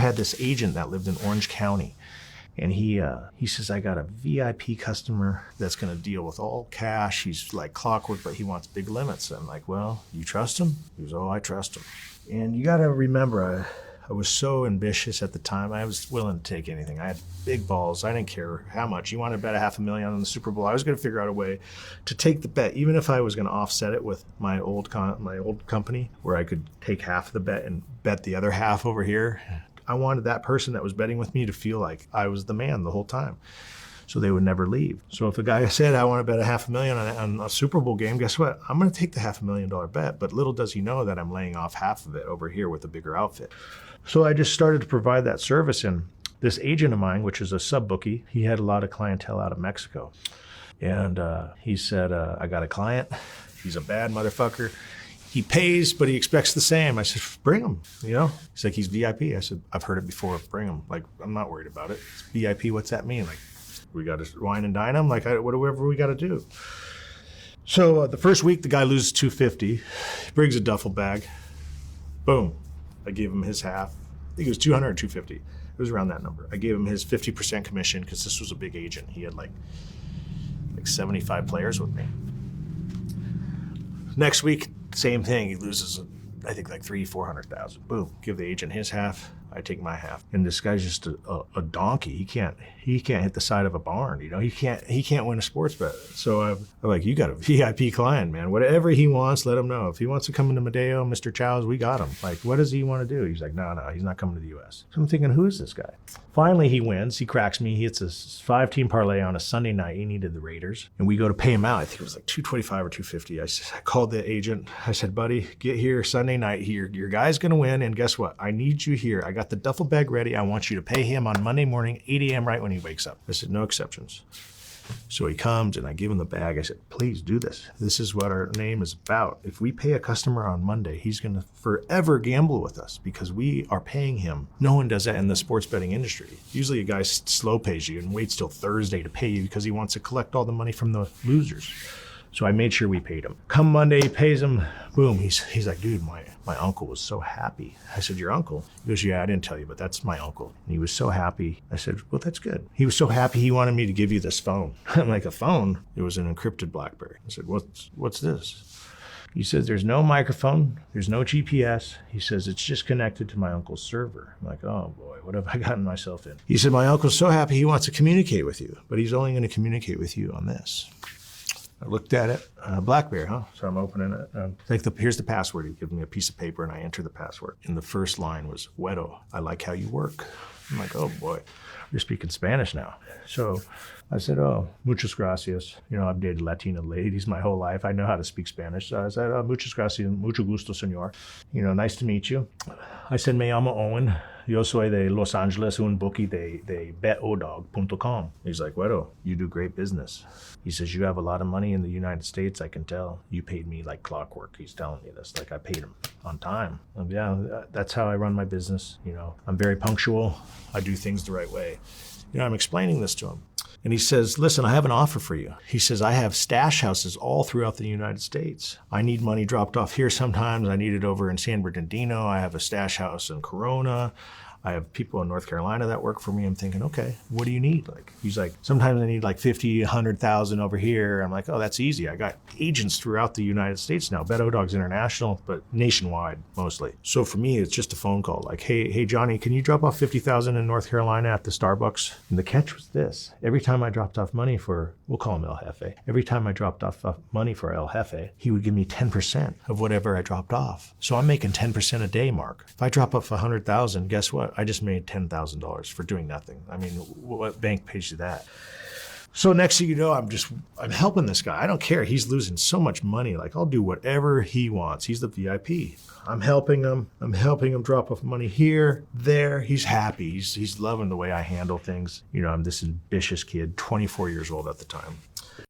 I had this agent that lived in Orange County. And he says, I got a VIP customer that's going to deal with all cash. He's like clockwork, but he wants big limits. I'm like, well, you trust him? He goes, oh, I trust him. And you got to remember, I was so ambitious at the time. I was willing to take anything. I had big balls. I didn't care how much. You wanted to bet $500,000 on the Super Bowl. I was going to figure out a way to take the bet, even if I was going to offset it with my old company, where I could take half of the bet and bet the other half over here. I wanted that person that was betting with me to feel like I was the man the whole time, so they would never leave. So if a guy said, I want to bet $500,000 on a Super Bowl game, guess what? I'm going to take the $500,000 bet, but little does he know that I'm laying off half of it over here with a bigger outfit. So I just started to provide that service, and this agent of mine, which is a sub-bookie, he had a lot of clientele out of Mexico. And he said, I got a client. He's a bad motherfucker. He pays, but he expects the same. I said, bring him, you know? He's like, he's VIP. I said, I've heard it before, bring him. Like, I'm not worried about it. It's VIP, what's that mean? Like, we got to wine and dine him? Like, whatever we got to do. So the first week, the guy loses $250, he brings a duffel bag. Boom. I gave him his half. I think it was $200 or $250. It was around that number. I gave him his 50% commission because this was a big agent. He had like 75 players with me. Next week, same thing. He loses, I think, like $300,000-400,000. Boom. Give the agent his half. I take my half. And this guy's just a donkey. He can't hit the side of a barn. You know, he can't win a sports bet. So I'm like, you got a VIP client, man. Whatever he wants, let him know. If he wants to come into Madeo, Mr. Chow's, we got him. Like, what does he want to do? He's like, no, he's not coming to the U.S. So I'm thinking, who is this guy? Finally, he wins. He cracks me. He hits a 5-team parlay on a Sunday night. He needed the Raiders. And we go to pay him out. I think it was like $225 or $250. I called the agent. I said, buddy, get here Sunday night. Your guy's going to win. And guess what? I need you here. I got the duffel bag ready. I want you to pay him on Monday morning, 8 a.m. right when he wakes up. I said, no exceptions. So he comes and I give him the bag. I said, please do this. This is what our name is about. If we pay a customer on Monday, he's going to forever gamble with us because we are paying him. No one does that in the sports betting industry. Usually a guy slow pays you and waits till Thursday to pay you because he wants to collect all the money from the losers. So I made sure we paid him. Come Monday, he pays him. Boom, he's like, dude, my uncle was so happy. I said, your uncle? He goes, yeah, I didn't tell you, but that's my uncle. And he was so happy. I said, well, that's good. He was so happy he wanted me to give you this phone. I'm like, a phone? It was an encrypted BlackBerry. I said, what's this? He says, there's no microphone, there's no GPS. He says, it's just connected to my uncle's server. I'm like, oh boy, what have I gotten myself in? He said, my uncle's so happy he wants to communicate with you, but he's only going to communicate with you on this. I looked at it, BlackBerry, huh? So I'm opening it. Here's the password. He gives me a piece of paper and I enter the password. And the first line was, Güero, I like how you work. I'm like, oh boy, you're speaking Spanish now. So I said, oh, muchas gracias. You know, I've dated Latina ladies my whole life. I know how to speak Spanish. So I said, oh, muchas gracias, mucho gusto, señor. You know, nice to meet you. I said, me llamo Owen. Yo soy de Los Angeles, un bookie de betodog.com. He's like, Güero, you do great business. He says, you have a lot of money in the United States, I can tell. You paid me like clockwork. He's telling me this, like I paid him on time. And yeah, that's how I run my business. You know, I'm very punctual. I do things the right way. You know, I'm explaining this to him. And he says, listen, I have an offer for you. He says, I have stash houses all throughout the United States. I need money dropped off here sometimes. I need it over in San Bernardino. I have a stash house in Corona. I have people in North Carolina that work for me. I'm thinking, okay, what do you need? Like, he's like, sometimes I need like 50, 100,000 over here. I'm like, oh, that's easy. I got agents throughout the United States now. BetOdog's international, but nationwide mostly. So for me, it's just a phone call. Like, hey, Johnny, can you drop off 50,000 in North Carolina at the Starbucks? And the catch was this. Every time I dropped off money for, we'll call him El Jefe. Every time I dropped off money for El Jefe, he would give me 10% of whatever I dropped off. So I'm making 10% a day, Mark. If I drop off 100,000, guess what? I just made $10,000 for doing nothing. I mean, what bank pays you that? So next thing you know, I'm helping this guy. I don't care. He's losing so much money. Like, I'll do whatever he wants. He's the VIP. I'm helping him. I'm helping him drop off money here, there. He's happy. He's loving the way I handle things. You know, I'm this ambitious kid, 24 years old at the time.